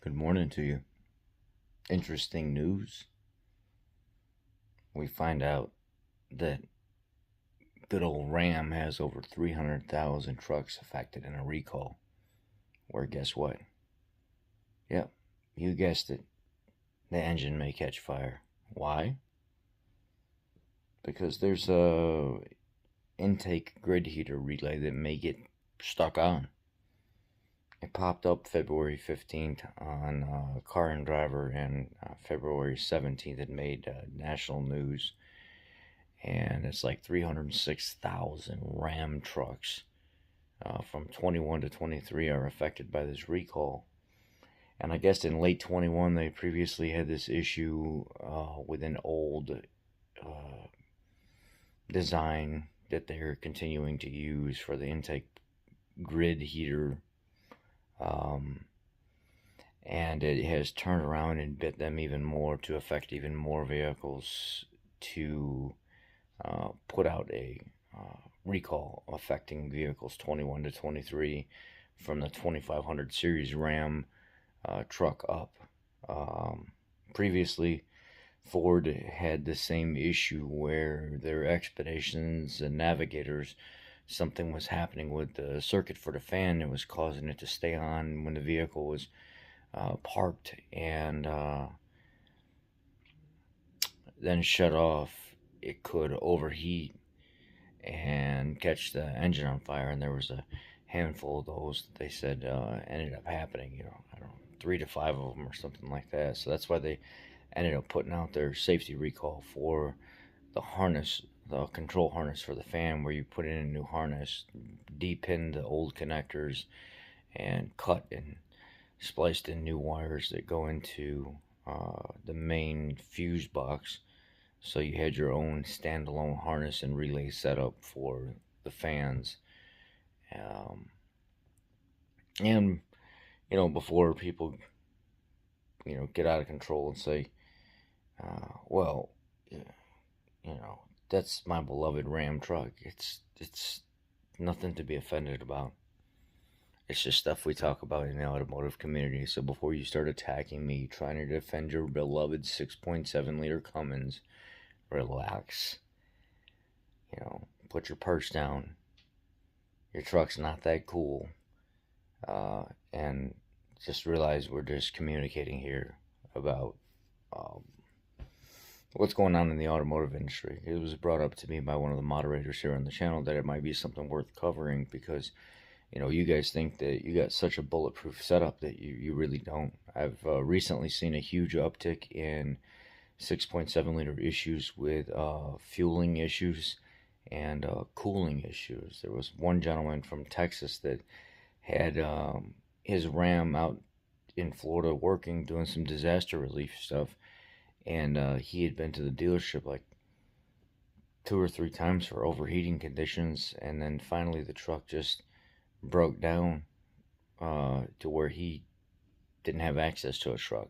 Good morning to you. Interesting news. We find out that good old Ram has over 300,000 trucks affected in a recall. Where guess what? Yep, you guessed it. The engine may catch fire. Why? Because there's a intake grid heater relay that may get stuck on. It popped up February 15th on Car and Driver, and February 17th it made national news. And it's like 306,000 Ram trucks from 21 to 23 are affected by this recall. And I guess in late 21, they previously had this issue with an old uh, design that they're continuing to use for the intake grid heater. Um, and it has turned around and bit them even more to affect even more vehicles to put out a recall affecting vehicles 21 to 23 from the 2500 series Ram truck up. Previously, Ford had the same issue where their Expeditions and Navigators, something was happening with the circuit for the fan. It was causing it to stay on when the vehicle was parked and then shut off. It could overheat and catch the engine on fire, and there was a handful of those that they said ended up happening. I don't know, 3 to 5 of them or something like that. So that's why they ended up putting out their safety recall for the harness, the control harness for the fan, where you put in a new harness, depin the old connectors, and cut and spliced in new wires that go into the main fuse box. So you had your own standalone harness and relay setup for the fans. Um, and, before people, get out of control and say, well, that's my beloved Ram truck. It's nothing to be offended about. It's just stuff we talk about in the automotive community. So before you start attacking me, trying to defend your beloved 6.7 liter Cummins, relax. Put your purse down. Your truck's not that cool. And just realize we're just communicating here about um, what's going on in the automotive industry. It was brought up to me by one of the moderators here on the channel that it might be something worth covering because, you guys think that you got such a bulletproof setup that you really don't. I've recently seen a huge uptick in 6.7 liter issues with fueling issues and cooling issues. There was one gentleman from Texas that had his Ram out in Florida working, doing some disaster relief stuff, and he had been to the dealership like 2 or 3 times for overheating conditions, and then finally the truck just broke down to where he didn't have access to a truck,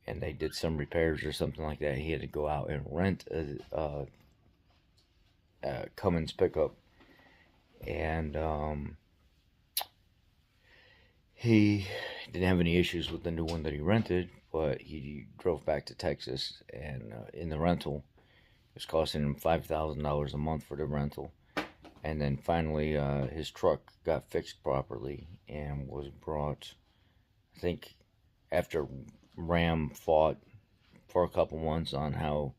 and they did some repairs or something like that. He had to go out and rent a Cummins pickup, and he didn't have any issues with the new one that he rented, but he drove back to Texas, and in the rental, it was costing him $5,000 a month for the rental. And then finally, his truck got fixed properly and was brought, I think, after Ram fought for a couple months on how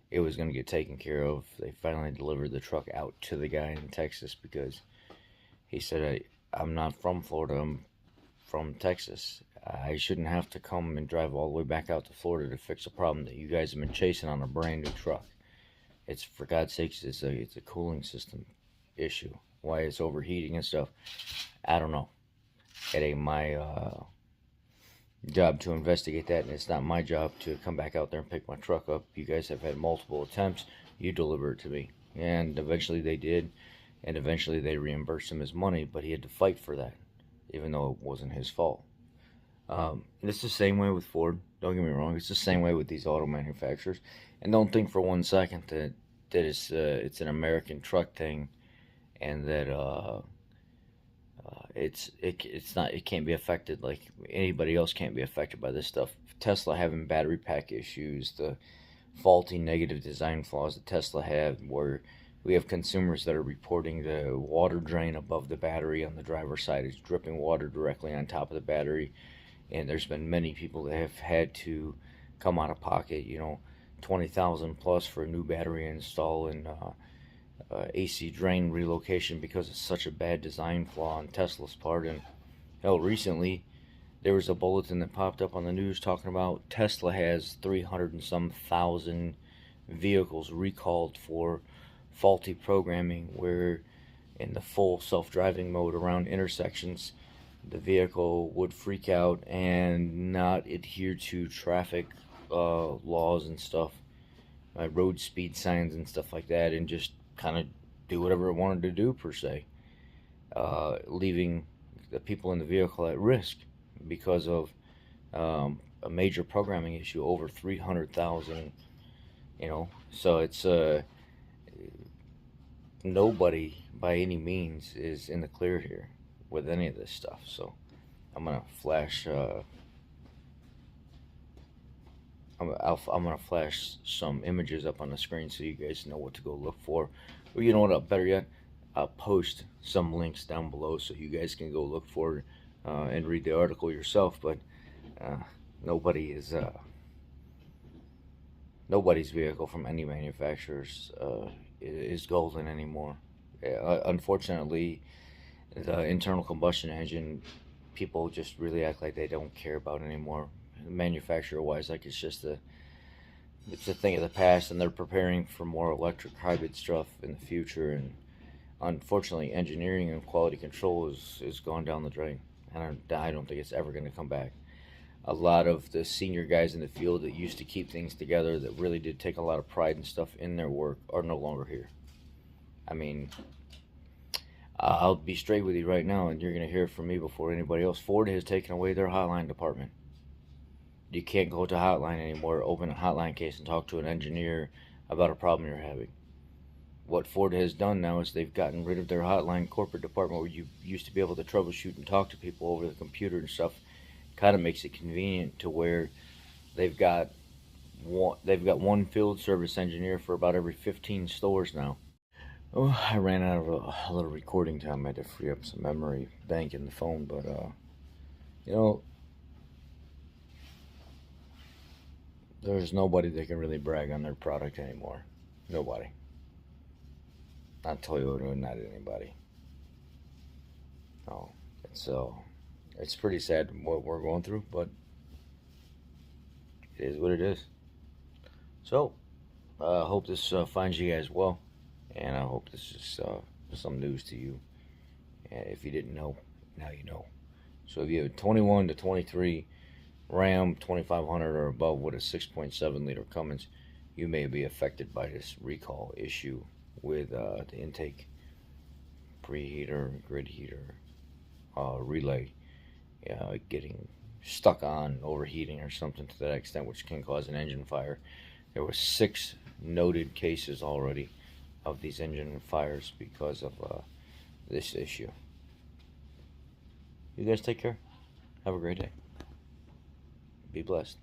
it was going to get taken care of. They finally delivered the truck out to the guy in Texas because he said, I'm not from Florida, I'm from Texas. I shouldn't have to come and drive all the way back out to Florida to fix a problem that you guys have been chasing on a brand new truck. It's, for God's sakes, it's a cooling system issue. Why it's overheating and stuff, I don't know. It ain't my job to investigate that, and it's not my job to come back out there and pick my truck up. You guys have had multiple attempts. You deliver it to me, and eventually they did, and eventually they reimbursed him his money, but he had to fight for that, even though it wasn't his fault. And it's the same way with Ford. Don't get me wrong. It's the same way with these auto manufacturers. And don't think for one second that it's an American truck thing, and that it's not, it can't be affected like anybody else can't be affected by this stuff. Tesla having battery pack issues, the faulty negative design flaws that Tesla have, where we have consumers that are reporting the water drain above the battery on the driver's side is dripping water directly on top of the battery, and there's been many people that have had to come out of pocket, 20,000 plus for a new battery install and AC drain relocation because it's such a bad design flaw on Tesla's part. And hell, recently there was a bulletin that popped up on the news talking about Tesla has 300 and some thousand vehicles recalled for faulty programming, where in the full self-driving mode around intersections the vehicle would freak out and not adhere to traffic laws and stuff, road speed signs and stuff like that, and just kind of do whatever it wanted to do per se, leaving the people in the vehicle at risk because of a major programming issue over 300,000. So it's nobody by any means is in the clear here with any of this stuff. So I'm gonna flash I'm gonna flash some images up on the screen so you guys know what to go look for. Or you know what, better yet, I'll post some links down below so you guys can go look for and read the article yourself. But nobody nobody's vehicle from any manufacturers is golden anymore. Unfortunately, the internal combustion engine, people just really act like they don't care about anymore. Manufacturer wise, like it's a thing of the past, and they're preparing for more electric hybrid stuff in the future. And unfortunately, engineering and quality control is gone down the drain, and I don't think it's ever going to come back. A lot of the senior guys in the field that used to keep things together, that really did take a lot of pride and stuff in their work, are no longer here. I mean, I'll be straight with you right now, and you're going to hear from me before anybody else. Ford has taken away their hotline department. You can't go to hotline anymore, open a hotline case and talk to an engineer about a problem you're having. What Ford has done now is they've gotten rid of their hotline corporate department, where you used to be able to troubleshoot and talk to people over the computer and stuff. Kind of makes it convenient to where they've got one field service engineer for about every 15 stores now. Oh, I ran out of a little recording time. I had to free up some memory bank in the phone, but there's nobody that can really brag on their product anymore. Nobody. Not Toyota, not anybody. No, it's pretty sad what we're going through, but it is what it is. So, I hope this finds you guys well, and I hope this is some news to you. And if you didn't know, now you know. So if you have a 21 to 23 Ram 2500 or above with a 6.7 liter Cummins, you may be affected by this recall issue with the intake preheater, grid heater, relay getting stuck on, overheating or something to that extent, which can cause an engine fire. There were 6 noted cases already of these engine fires because of this issue. You guys take care. Have a great day. Be blessed.